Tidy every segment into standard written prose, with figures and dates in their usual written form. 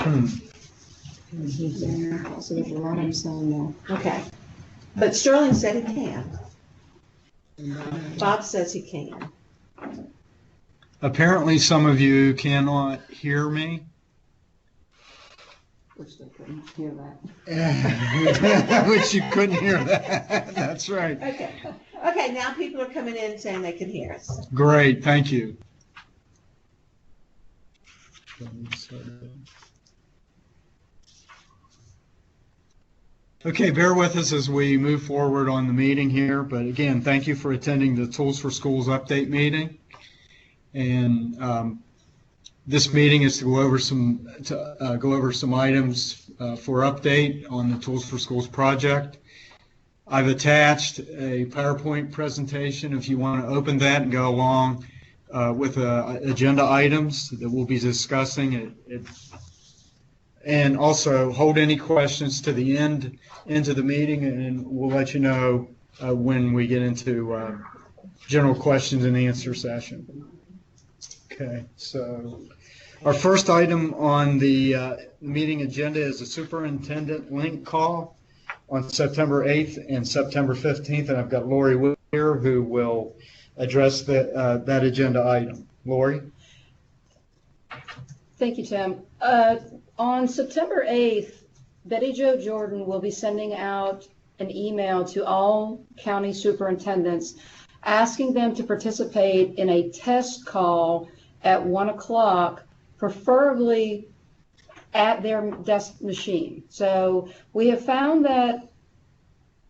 He's there, so there's a lot of them there. Okay. But Sterling said he can. Bob says he can. Apparently some of you cannot hear me. Which they couldn't hear that. Which you couldn't hear that. That's right. Okay. Okay, now people are coming in saying they can hear us. Great, thank you. Okay, bear with us as we move forward on the meeting here. But again, thank you for attending the Tools for Schools update meeting. And this meeting is to go over some items for update on the Tools for Schools project. I've attached a PowerPoint presentation if you want to open that and go along with agenda items that we'll be discussing. And also hold any questions to the end into the meeting, and we'll let you know when we get into general questions and answer session. Okay, so our first item on the meeting agenda is a superintendent link call on September 8th and September 15th, and I've got Lori here who will address that agenda item. Lori? Thank you, Tim. On September 8th, Betty Jo Jordan will be sending out an email to all county superintendents asking them to participate in a test call at 1 o'clock, preferably at their desk machine. So we have found that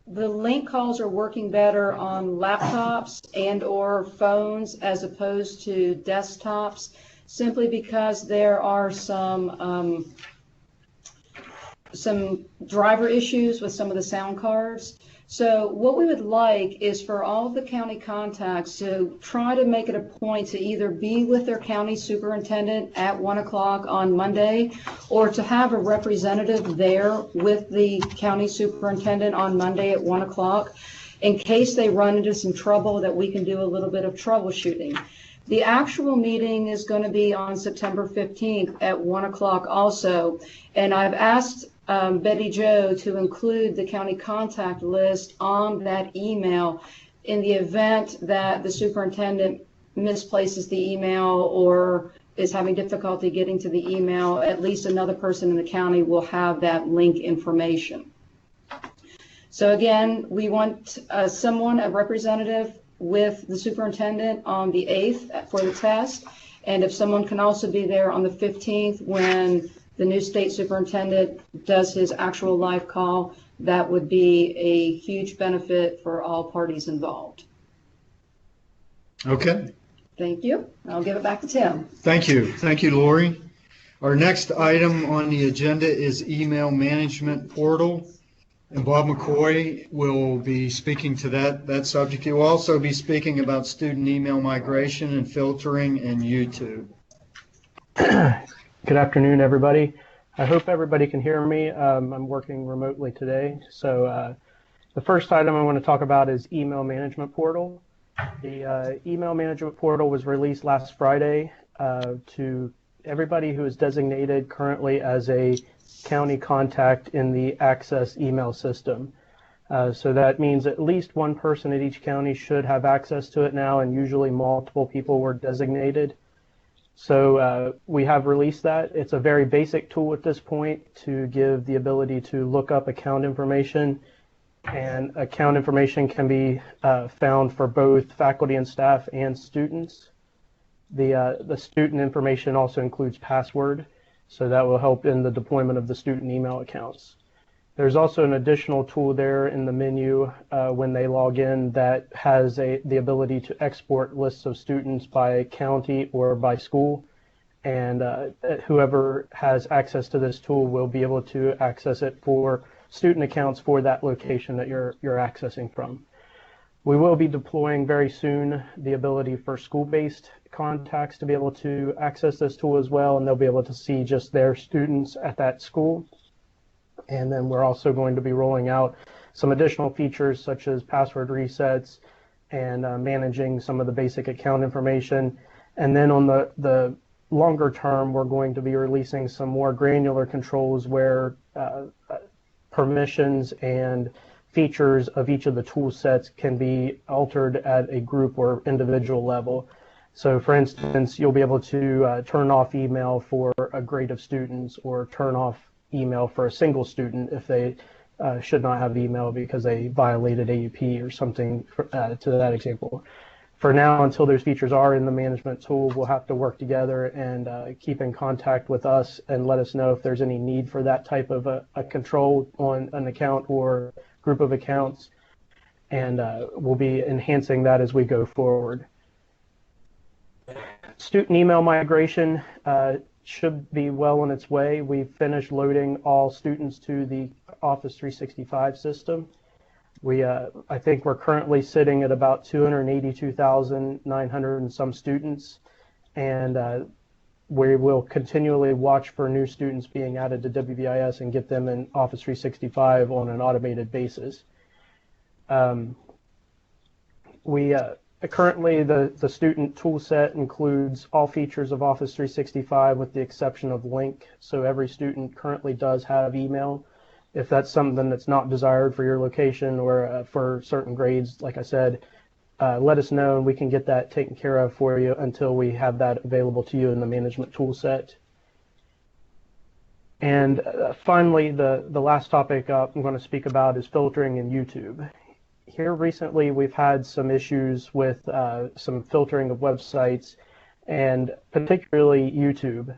the link calls are working better on laptops and or phones as opposed to desktops, simply because there are some driver issues with some of the sound cards. So what we would like is for all of the county contacts to try to make it a point to either be with their county superintendent at 1 o'clock on Monday, or to have a representative there with the county superintendent on Monday at 1 o'clock in case they run into some trouble, that we can do a little bit of troubleshooting. The actual meeting is going to be on September 15th at 1 o'clock also, and I've asked Betty Jo to include the county contact list on that email in the event that the superintendent misplaces the email or is having difficulty getting to the email. At least another person in the county will have that link information. So again, we want a representative with the superintendent on the 8th for the test, and if someone can also be there on the 15th when the new state superintendent does his actual live call, that would be a huge benefit for all parties involved. Okay. Thank you. I'll give it back to Tim. Thank you. Thank you, Lori. Our next item on the agenda is email management portal, and Bob McCoy will be speaking to that subject. He will also be speaking about student email migration and filtering and YouTube. Good afternoon, everybody. I hope everybody can hear me. I'm working remotely today. So the first item I want to talk about is email management portal. The email management portal was released last Friday to everybody who is designated currently as a county contact in the Access email system. So that means at least one person at each county should have access to it now, and usually multiple people were designated. So we have released that. It's a very basic tool at this point to give the ability to look up account information, and account information can be found for both faculty and staff and students. The student information also includes password, so that will help in the deployment of the student email accounts. There's also an additional tool there in the menu when they log in that has the ability to export lists of students by county or by school, and whoever has access to this tool will be able to access it for student accounts for that location that you're accessing from. We will be deploying very soon the ability for school-based contacts to be able to access this tool as well, and they'll be able to see just their students at that school. And then we're also going to be rolling out some additional features such as password resets and managing some of the basic account information. And then on the longer term, we're going to be releasing some more granular controls where permissions and features of each of the tool sets can be altered at a group or individual level. So for instance, you'll be able to turn off email for a grade of students or turn off email for a single student if they should not have email because they violated AUP or something to that example. For now, until those features are in the management tool, we'll have to work together and keep in contact with us and let us know if there's any need for that type of a control on an account or group of accounts. And we'll be enhancing that as we go forward. Student email migration should be well on its way. We've finished loading all students to the Office 365 system. I think we're currently sitting at about 282,900 and some students, and we will continually watch for new students being added to WVIS and get them in Office 365 on an automated basis. Currently, the student tool set includes all features of Office 365 with the exception of link. So every student currently does have email. If that's something that's not desired for your location or for certain grades, like I said, let us know and we can get that taken care of for you until we have that available to you in the management tool set. And finally, the last topic I'm going to speak about is filtering in YouTube. Here recently, we've had some issues with some filtering of websites and particularly YouTube.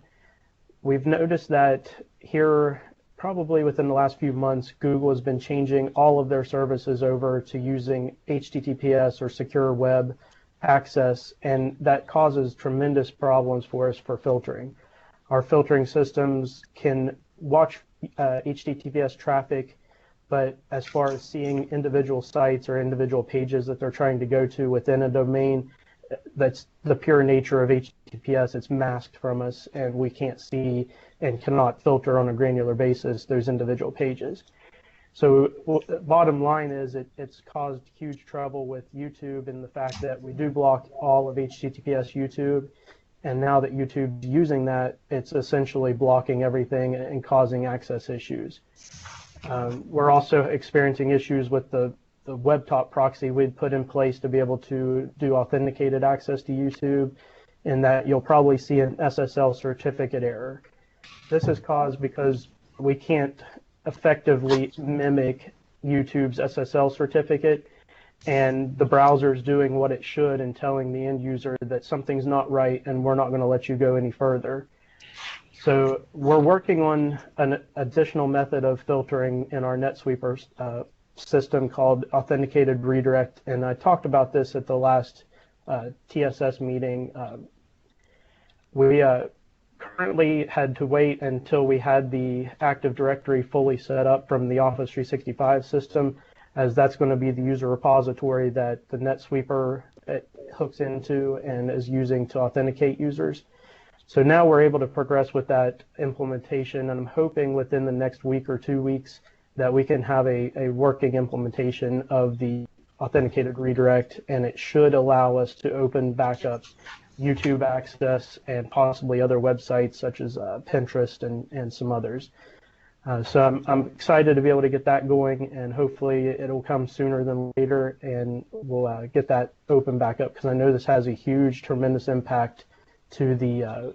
We've noticed that here, probably within the last few months, Google has been changing all of their services over to using HTTPS or secure web access, and that causes tremendous problems for us for filtering. Our filtering systems can watch HTTPS traffic, but as far as seeing individual sites or individual pages that they're trying to go to within a domain, that's the pure nature of HTTPS. It's masked from us, and we can't see and cannot filter on a granular basis those individual pages. So bottom line is it's caused huge trouble with YouTube in the fact that we do block all of HTTPS YouTube, and now that YouTube's using that, it's essentially blocking everything and causing access issues. We're also experiencing issues with the WebTop proxy we'd put in place to be able to do authenticated access to YouTube, in that you'll probably see an SSL certificate error. This is caused because we can't effectively mimic YouTube's SSL certificate, and the browser's doing what it should and telling the end user that something's not right and we're not going to let you go any further. So we're working on an additional method of filtering in our NetSweeper system called Authenticated Redirect, and I talked about this at the last TSS meeting. We currently had to wait until we had the Active Directory fully set up from the Office 365 system, as that's going to be the user repository that the NetSweeper hooks into and is using to authenticate users. So now we're able to progress with that implementation, and I'm hoping within the next week or 2 weeks that we can have a working implementation of the Authenticated Redirect, and it should allow us to open back up YouTube access and possibly other websites such as Pinterest and some others. So I'm excited to be able to get that going, and hopefully it'll come sooner than later, and we'll get that open back up, because I know this has a huge, tremendous impact to the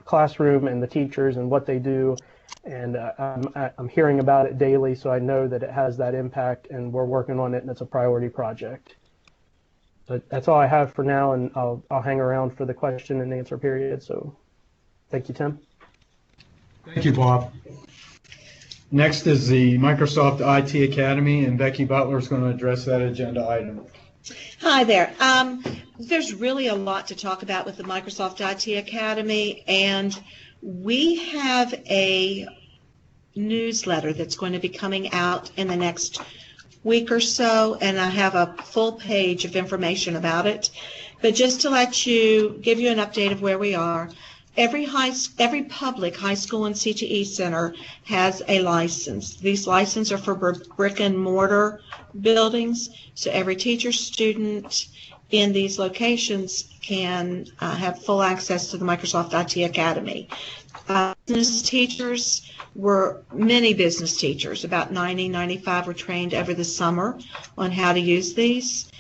classroom and the teachers and what they do, and I'm hearing about it daily, so I know that it has that impact, and we're working on it, and it's a priority project. But that's all I have for now, and I'll hang around for the question and answer period. So thank you, Tim. Thank you, Bob. Next is the Microsoft IT Academy, and Becky Butler is going to address that agenda item. Hi there. There's really a lot to talk about with the Microsoft IT Academy, and we have a newsletter that's going to be coming out in the next week or so, and I have a full page of information about it. But just to give you an update of where we are, every public high school and CTE center has a license. These licenses are for brick and mortar buildings, so every teacher, student, in these locations can have full access to the Microsoft IT Academy. Business teachers many business teachers, about 95 were trained over the summer on how to use these.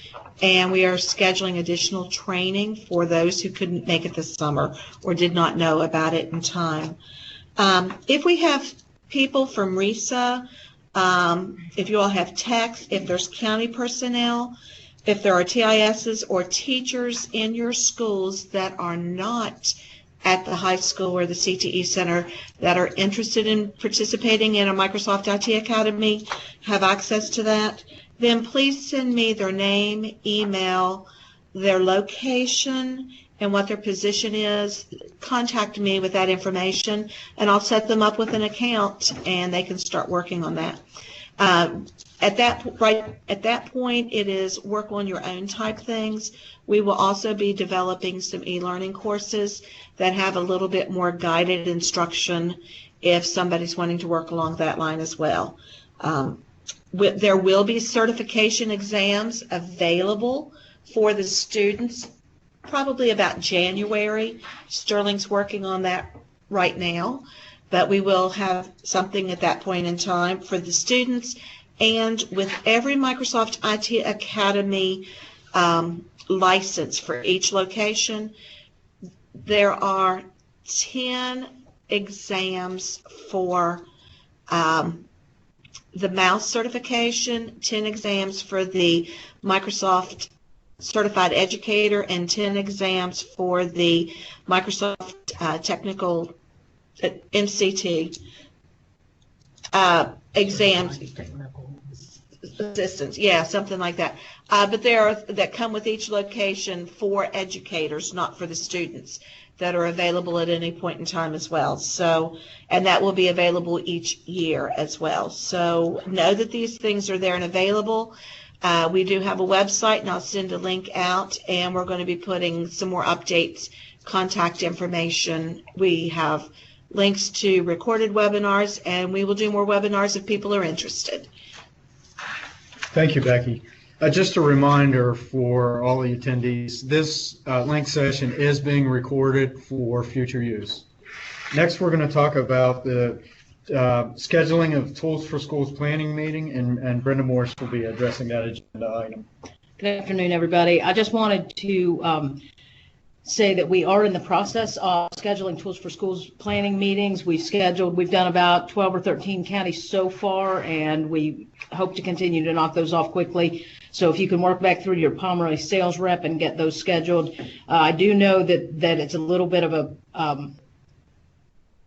And we are scheduling additional training for those who couldn't make it this summer or did not know about it in time. If we have people from RESA, if you all have techs, if there's county personnel, if there are TISs or teachers in your schools that are not at the high school or the CTE Center that are interested in participating in a Microsoft IT Academy, have access to that, then please send me their name, email, their location, and what their position is. Contact me with that information, and I'll set them up with an account, and they can start working on that. At that point, it is work on your own type things. We will also be developing some e-learning courses that have a little bit more guided instruction if somebody's wanting to work along that line as well. There will be certification exams available for the students probably about January. Sterling's working on that right now, but we will have something at that point in time for the students. And with every Microsoft IT Academy license for each location, there are 10 exams for the mouse certification, 10 exams for the Microsoft Certified Educator, and 10 exams for the Microsoft Technical MCT exams. Assistance, yeah, something like that. But there are that come with each location for educators, not for the students, that are available at any point in time as well. So, and that will be available each year as well. So know that these things are there and available. We do have a website, and I'll send a link out, and we're going to be putting some more updates, contact information. We have links to recorded webinars, and we will do more webinars if people are interested. Thank you, Becky. Just a reminder for all the attendees, this link session is being recorded for future use. Next, we're going to talk about the scheduling of Tools for Schools planning meeting, and Brenda Morse will be addressing that agenda item. Good afternoon, everybody. I just wanted to say that we are in the process of scheduling Tools for Schools planning meetings. We've done about 12 or 13 counties so far, and we hope to continue to knock those off quickly. So if you can work back through your Pomeroy sales rep and get those scheduled. I do know that it's a little bit of a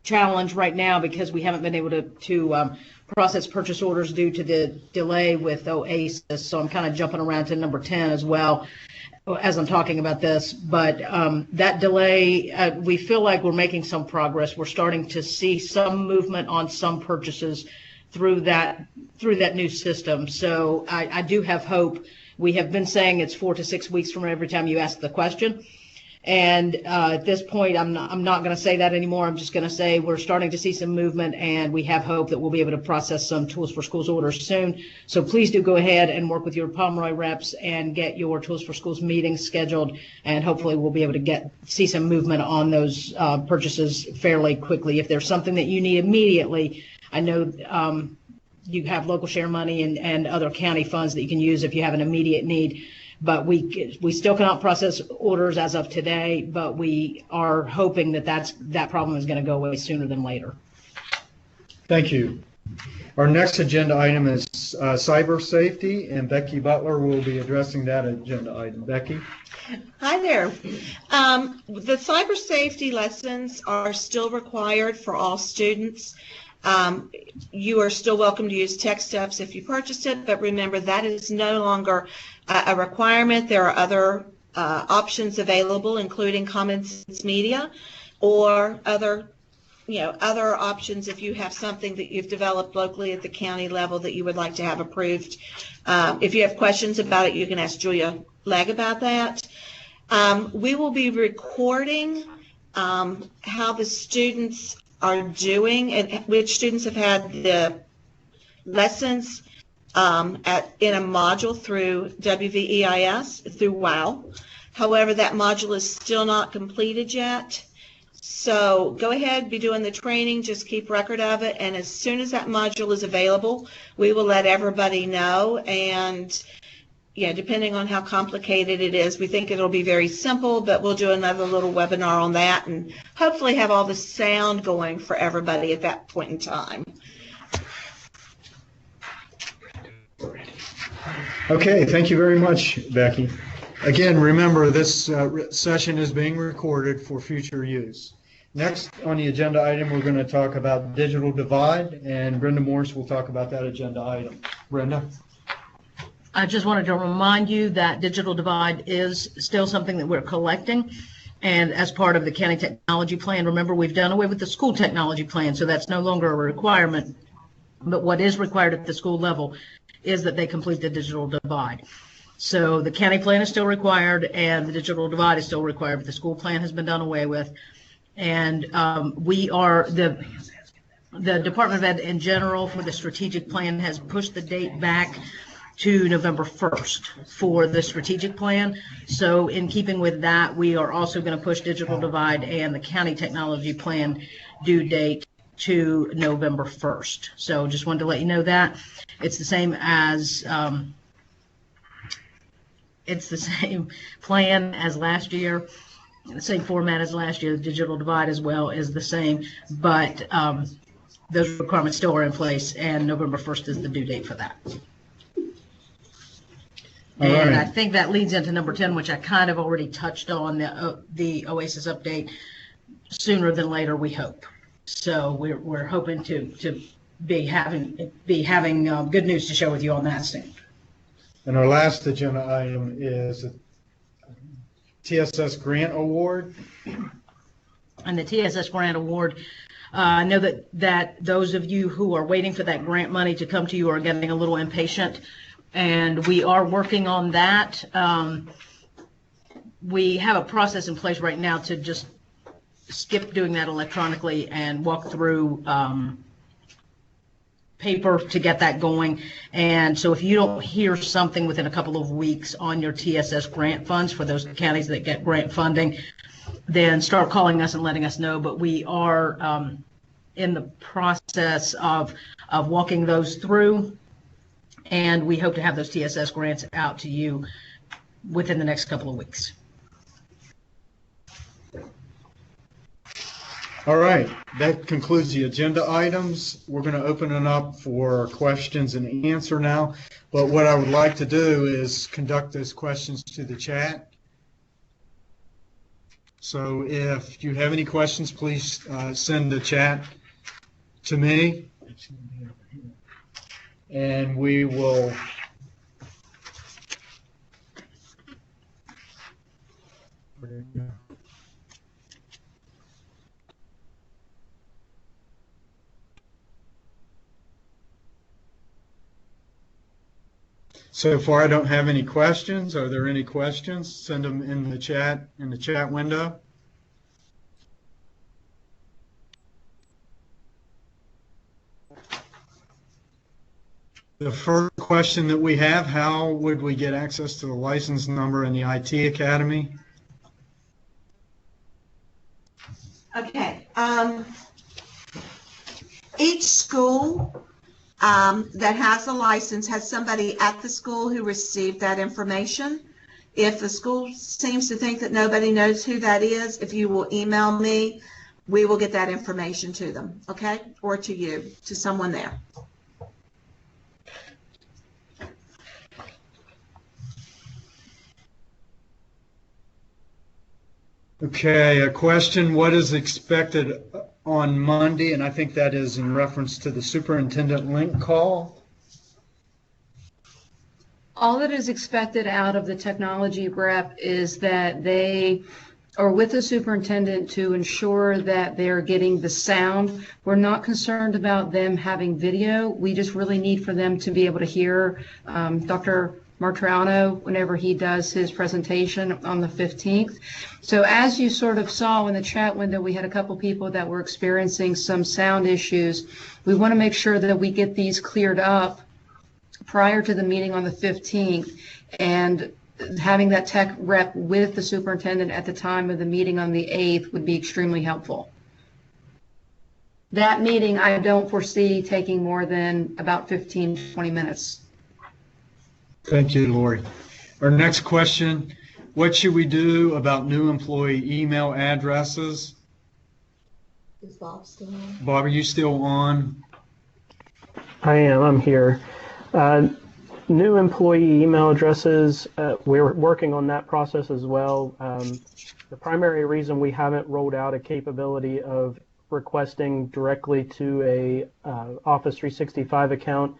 challenge right now because we haven't been able to process purchase orders due to the delay with Aliases. So I'm kind of jumping around to number 10 as well as I'm talking about this, but that delay, we feel like we're making some progress. We're starting to see some movement on some purchases through that new system. So I do have hope. We have been saying it's 4 to 6 weeks from every time you ask the question. And at this point, I'm not going to say that anymore. I'm just going to say we're starting to see some movement, and we have hope that we'll be able to process some Tools for Schools orders soon. So please do go ahead and work with your Pomeroy reps and get your Tools for Schools meetings scheduled, and hopefully we'll be able to see some movement on those purchases fairly quickly. If there's something that you need immediately, I know you have local share money and other county funds that you can use if you have an immediate need. But we still cannot process orders as of today, but we are hoping that problem is going to go away sooner than later. Thank you. Our next agenda item is cyber safety, and Becky Butler will be addressing that agenda item. Becky? Hi there. The cyber safety lessons are still required for all students. You are still welcome to use Tech Steps if you purchased it, but remember that is no longer a requirement. There are other options available, including Common Sense Media or other options if you have something that you've developed locally at the county level that you would like to have approved. If you have questions about it, you can ask Julia Legg about that. We will be recording how the students are doing and which students have had the lessons in a module through WVEIS, through WOW. However, that module is still not completed yet. So go ahead, be doing the training, just keep record of it, and as soon as that module is available, we will let everybody know. And yeah, depending on how complicated it is, we think it'll be very simple, but we'll do another little webinar on that and hopefully have all the sound going for everybody at that point in time. Okay, thank you very much, Becky. Again, remember this session is being recorded for future use. Next on the agenda item, we're going to talk about digital divide, and Brenda Morse will talk about that agenda item. Brenda? I just wanted to remind you that digital divide is still something that we're collecting. And as part of the county technology plan, remember, we've done away with the school technology plan, so that's no longer a requirement. But what is required at the school level is that they complete the digital divide. So the county plan is still required and the digital divide is still required, but the school plan has been done away with. And we are, the Department of Ed in general for the strategic plan has pushed the date back to November 1st for the strategic plan. So in keeping with that, we are also going to push digital divide and the county technology plan due date to November 1st. So just wanted to let you know that. It's the same as, it's the same plan as last year, the same format as last year. The digital divide as well is the same, but those requirements still are in place, and November 1st is the due date for that. All and right. I think that leads into number 10, which I kind of already touched on, the OASIS update sooner than later, we hope. So we're hoping to be having good news to share with you on that soon. And our last agenda item is a Tss Grant Award. And the Tss Grant Award, I know that those of you who are waiting for that grant money to come to you are getting a little impatient, and we are working on that. We have a process in place right now to just skip doing that electronically and walk through paper to get that going. And so if you don't hear something within a couple of weeks on your TSS grant funds for those counties that get grant funding, then start calling us and letting us know. But we are in the process of walking those through, and we hope to have those TSS grants out to you within the next couple of weeks. All right, that concludes the agenda items. We're going to open it up for questions and answer now. But what I would like to do is conduct those questions to the chat. So if you have any questions, please send the chat to me, and we will So far, I don't have any questions. Are there any questions? Send them in the chat window. The first question that we have, how would we get access to the license number in the IT Academy? Okay. Each school that has a license has somebody at the school who received that information. If the school seems to think that nobody knows who that is, if you will email me, we will get that information to them, okay? Or to you, to someone there. Okay, a question, what is expected on Monday? And I think that is in reference to the superintendent link call. All that is expected out of the technology rep is that they are with the superintendent to ensure that they're getting the sound. We're not concerned about them having video. We just really need for them to be able to hear Dr. Martriano whenever he does his presentation on the 15th. So as you sort of saw in the chat window, we had a couple people that were experiencing some sound issues. We want to make sure that we get these cleared up prior to the meeting on the 15th, and having that tech rep with the superintendent at the time of the meeting on the 8th would be extremely helpful. That meeting, I don't foresee taking more than about 15, 20 minutes. Thank you, Lori. Our next question, what should we do about new employee email addresses? Is Bob still on? Bob, are you still on? I am. I'm here. New employee email addresses, we're working on that process as well. The primary reason we haven't rolled out a capability of requesting directly to a Office 365 account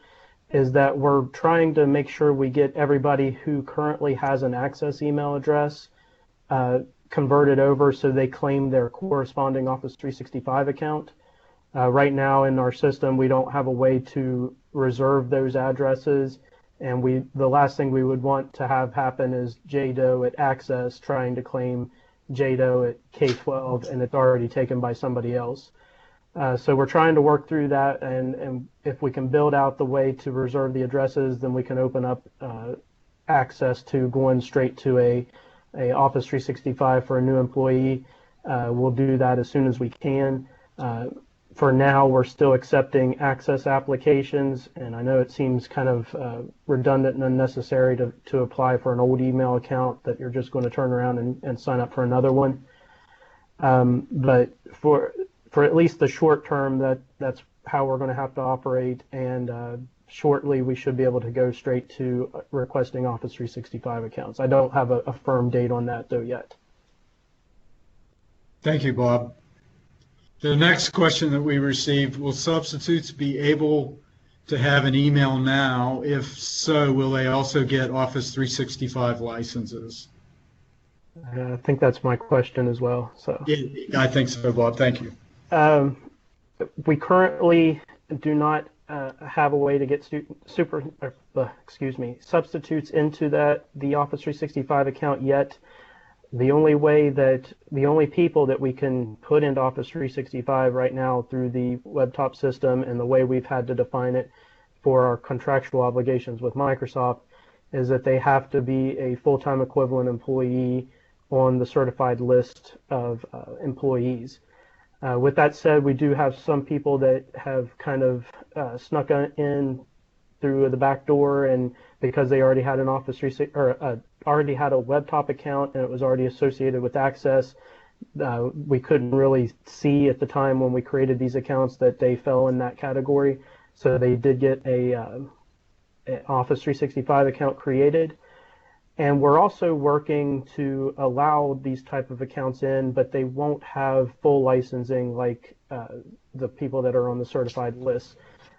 is that we're trying to make sure we get everybody who currently has an Access email address converted over so they claim their corresponding Office 365 account. Right now in our system, we don't have a way to reserve those addresses, and the last thing we would want to have happen is JDO at Access trying to claim JDO at K-12, and it's already taken by somebody else. So we're trying to work through that, and if we can build out the way to reserve the addresses, then we can open up access to going straight to a Office 365 for a new employee. We'll do that as soon as we can. For now, we're still accepting Access applications, and I know it seems kind of redundant and unnecessary to apply for an old email account that you're just going to turn around and sign up for another one. But for at least the short term, that's how we're going to have to operate, and shortly we should be able to go straight to requesting Office 365 accounts. I don't have a firm date on that though yet. Thank you, Bob. The next question that we received, will substitutes be able to have an email now? If so, will they also get Office 365 licenses? I think that's my question as well. So I think so, Bob. Thank you. We currently do not have a way to get substitutes into the Office 365 account yet. The only people that we can put into Office 365 right now through the webtop system and the way we've had to define it for our contractual obligations with Microsoft is that they have to be a full-time equivalent employee on the certified list of employees. With that said, we do have some people that have kind of snuck in through the back door, and because they already had an Office 365 or already had a webtop account and it was already associated with Access, we couldn't really see at the time when we created these accounts that they fell in that category. So they did get a Office 365 account created. And we're also working to allow these type of accounts in, but they won't have full licensing like the people that are on the certified list.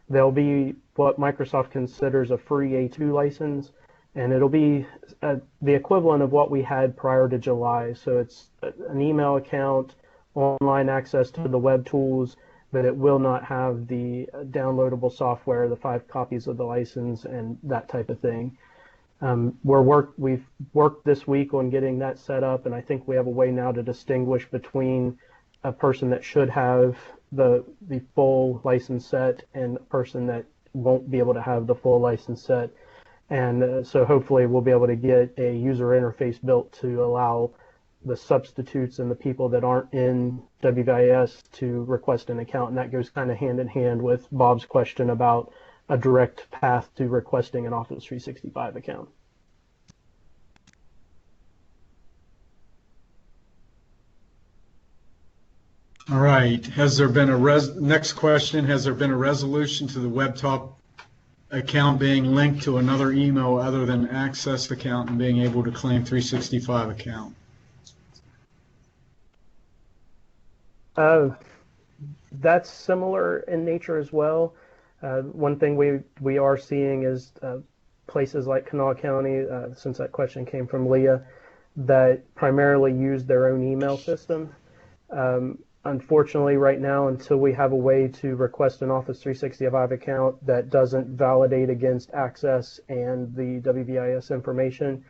They'll be what Microsoft considers a free A2 license, and it'll be the equivalent of what we had prior to July. So it's an email account, online access to the web tools, but it will not have the downloadable software, the 5 copies of the license, and that type of thing. We've worked this week on getting that set up, and I think we have a way now to distinguish between a person that should have the full license set and a person that won't be able to have the full license set. And so hopefully we'll be able to get a user interface built to allow the substitutes and the people that aren't in WVIS to request an account. And that goes kind of hand in hand with Bob's question about a direct path to requesting an Office 365 account. All right. Has there been next question, has there been a resolution to the webtop account being linked to another email other than Access account and being able to claim 365 account? That's similar in nature as well. One thing we are seeing is places like Kanawha County, since that question came from Leah, that primarily use their own email system. Unfortunately, right now, until we have a way to request an Office 365 account that doesn't validate against Access and the WVIS information,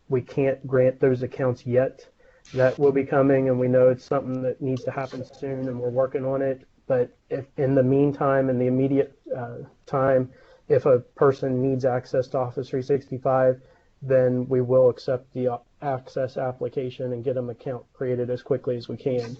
we can't grant those accounts yet. That will be coming, and we know it's something that needs to happen soon, and we're working on it. But if in the meantime, in the immediate time, if a person needs access to Office 365, then we will accept the access application and get them account created as quickly as we can.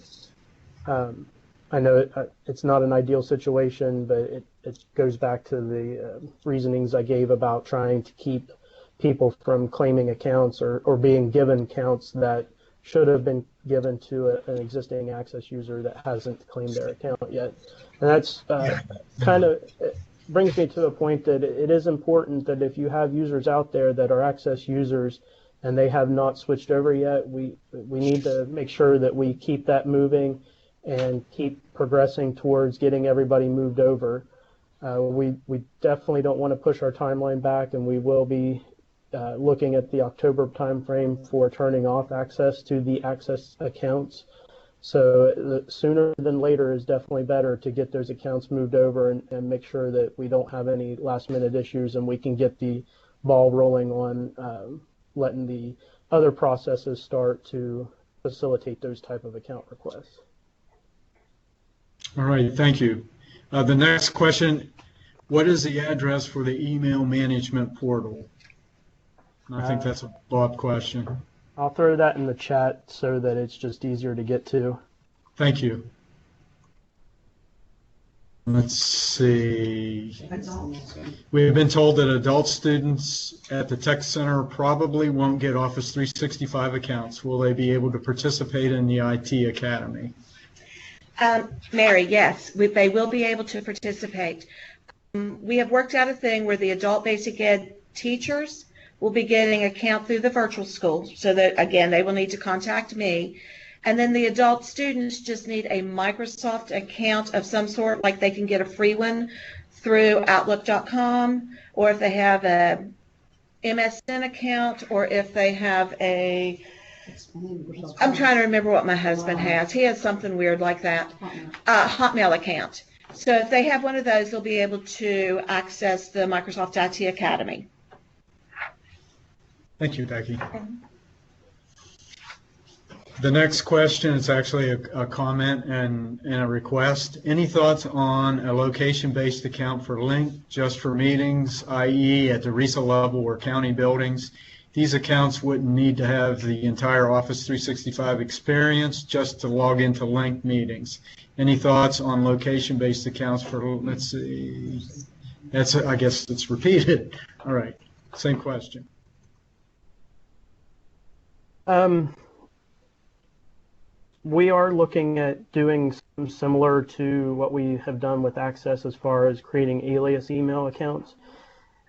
I know it's not an ideal situation, but it goes back to the reasonings I gave about trying to keep people from claiming accounts or being given accounts that should have been given to an existing access user that hasn't claimed their account yet. And that's kind of brings me to a point that it is important that if you have users out there that are access users and they have not switched over yet, we need to make sure that we keep that moving and keep progressing towards getting everybody moved over. We definitely don't want to push our timeline back, and we will be looking at the October timeframe for turning off access to the access accounts. So sooner than later is definitely better to get those accounts moved over and make sure that we don't have any last minute issues and we can get the ball rolling on letting the other processes start to facilitate those type of account requests. All right, thank you. The next question, what is the address for the email management portal? I think that's a Bob question. I'll throw that in the chat so that it's just easier to get to. Thank you. Let's see. We've been told that adult students at the Tech Center probably won't get Office 365 accounts. Will they be able to participate in the IT Academy? Mary, yes, they will be able to participate. We have worked out a thing where the adult basic ed teachers will be getting an account through the virtual school, so that, again, they will need to contact me. And then the adult students just need a Microsoft account of some sort, like they can get a free one through Outlook.com, or if they have a MSN account, or if they have a, I'm trying to remember what my husband has. He has something weird like that, Hotmail account. So if they have one of those, they'll be able to access the Microsoft IT Academy. Thank you, Becky. The next question is actually a comment and a request. Any thoughts on a location-based account for Link just for meetings, i.e. at the RESA level or county buildings? These accounts wouldn't need to have the entire Office 365 experience just to log into Link meetings. Any thoughts on location-based accounts for, let's see, I guess it's repeated. All right, same question. We are looking at doing something similar to what we have done with Access as far as creating alias email accounts.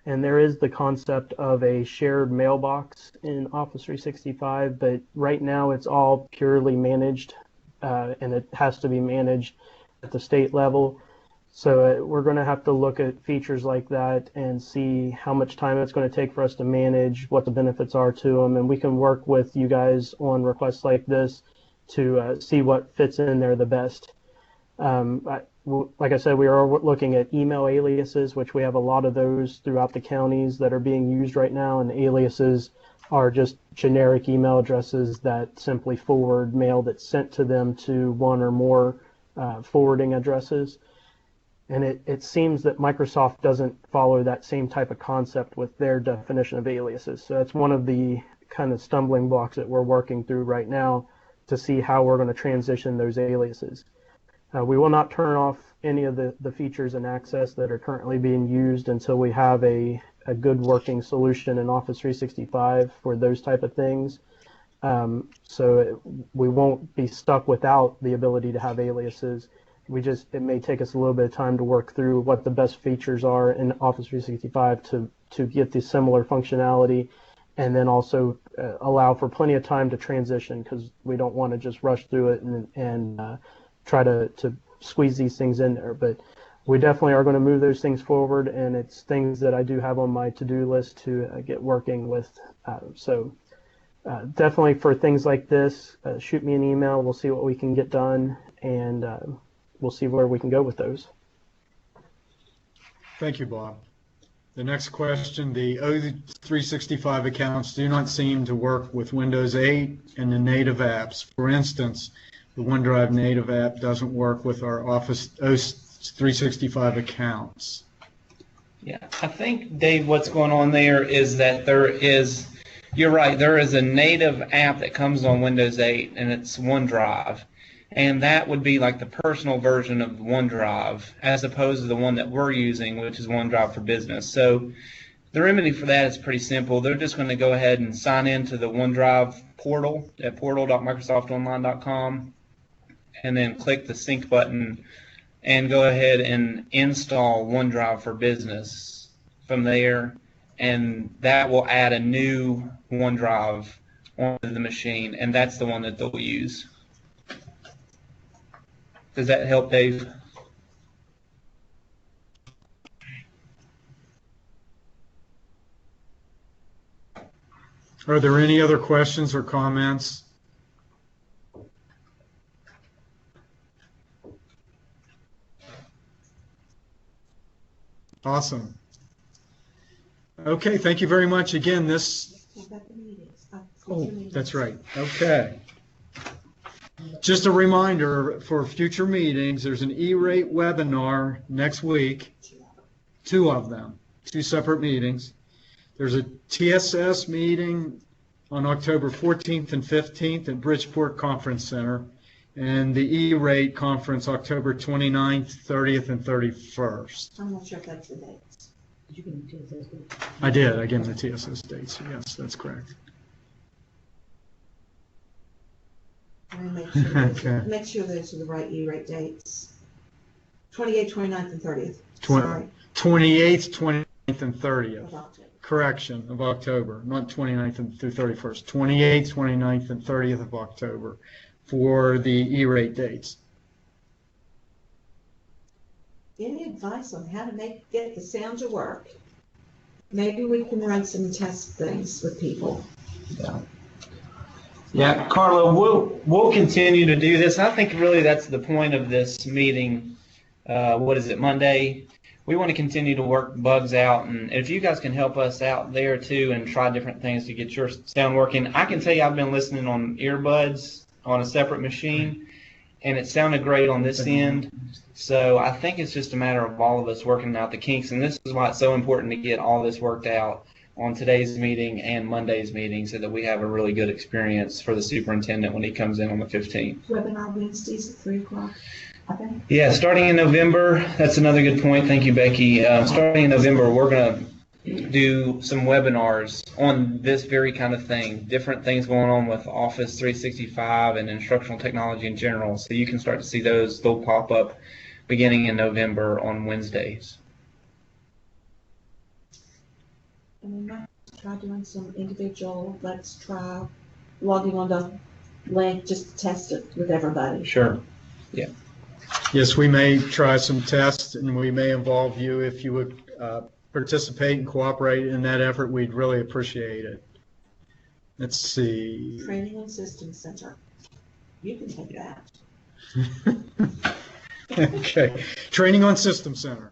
And there is the concept of a shared mailbox in Office 365, but right now it's all purely managed, and it has to be managed at the state level. So we're going to have to look at features like that and see how much time it's going to take for us to manage, what the benefits are to them, and we can work with you guys on requests like this to see what fits in there the best. Like I said, we are looking at email aliases, which we have a lot of those throughout the counties that are being used right now, and aliases are just generic email addresses that simply forward mail that's sent to them to one or more forwarding addresses. And it seems that Microsoft doesn't follow that same type of concept with their definition of aliases. So that's one of the kind of stumbling blocks that we're working through right now to see how we're going to transition those aliases. We will not turn off any of the features and access that are currently being used until we have a good working solution in Office 365 for those type of things. So we won't be stuck without the ability to have aliases. It may take us a little bit of time to work through what the best features are in Office 365 to get the similar functionality, and then also allow for plenty of time to transition, because we don't want to just rush through it and try to squeeze these things in there. But we definitely are going to move those things forward, and it's things that I do have on my to-do list to get working with. So definitely for things like this, shoot me an email. We'll see what we can get done, and we'll see where we can go with those. Thank you, Bob. The next question, the O365 accounts do not seem to work with Windows 8 and the native apps. For instance, the OneDrive native app doesn't work with our Office O365 accounts. Yeah, I think, Dave, what's going on there is that you're right, there is a native app that comes on Windows 8, and it's OneDrive. And that would be like the personal version of OneDrive, as opposed to the one that we're using, which is OneDrive for Business. So the remedy for that is pretty simple. They're just going to go ahead and sign into the OneDrive portal at portal.microsoftonline.com, and then click the sync button and go ahead and install OneDrive for Business from there, and that will add a new OneDrive onto the machine, and that's the one that they'll use. Does that help, Dave? Are there any other questions or comments? Awesome. Okay, thank you very much. Again, oh, that's right. Okay. Just a reminder for future meetings, there's an E-rate webinar next week, 2 of them, 2 separate meetings. There's a TSS meeting on October 14th and 15th at Bridgeport Conference Center, and the E-rate conference October 29th, 30th, and 31st. I'm not sure if that's the dates. Did you give me TSS dates? I did. I gave them the TSS dates. Yes, that's correct. Okay. Make sure those are the right E-rate dates. 28th, 29th, and 30th. 28th, 29th, and 30th. Of October. Correction, of October, not 29th through 31st. 28th, 29th, and 30th of October for the E-rate dates. Any advice on how to get the sound to work? Maybe we can run some test things with people. Yeah, Carla, we'll continue to do this. I think really that's the point of this meeting. What is it, Monday? We want to continue to work bugs out, and if you guys can help us out there too and try different things to get your sound working. I can tell you I've been listening on earbuds on a separate machine, and it sounded great on this end. So I think it's just a matter of all of us working out the kinks, and this is why it's so important to get all this worked out on today's meeting and Monday's meeting so that we have a really good experience for the superintendent when he comes in on the 15th. Webinar Wednesdays at 3 o'clock. Okay. Yeah, starting in November, that's another good point. Thank you, Becky. Starting in November, we're going to do some webinars on this very kind of thing, different things going on with Office 365 and instructional technology in general. So you can start to see those. They'll pop up beginning in November on Wednesdays. And we might try doing some individual, let's try logging on the link just to test it with everybody. Sure. Yeah. Yes, we may try some tests, and we may involve you if you would participate and cooperate in that effort. We'd really appreciate it. Let's see. Training and Systems Center. You can take that. Okay. Training on System Center.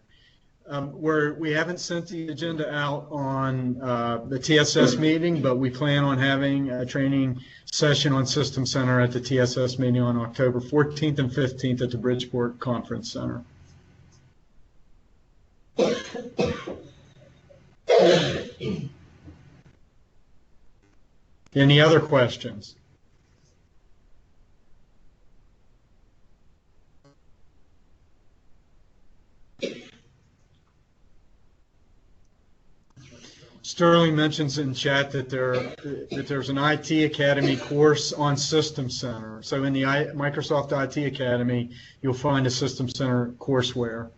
We haven't sent the agenda out on the TSS meeting, but we plan on having a training session on System Center at the TSS meeting on October 14th and 15th at the Bridgeport Conference Center. Any other questions? Sterling mentions in chat that there's an IT Academy course on System Center. So in the Microsoft IT Academy, you'll find a System Center courseware.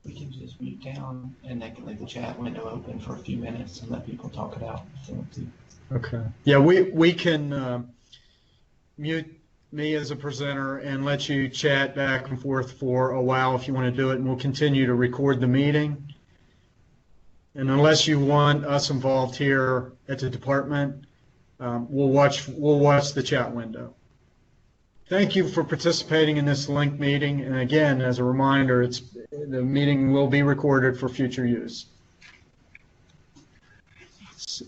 We can just mute down, and they can leave the chat window open for a few minutes and let people talk it out if they want to. Okay. Yeah, we can mute me as a presenter and let you chat back and forth for a while if you want to do it, and we'll continue to record the meeting. And unless you want us involved here at the department, we'll watch the chat window. Thank you for participating in this link meeting. And again, as a reminder, the meeting will be recorded for future use. Let's see.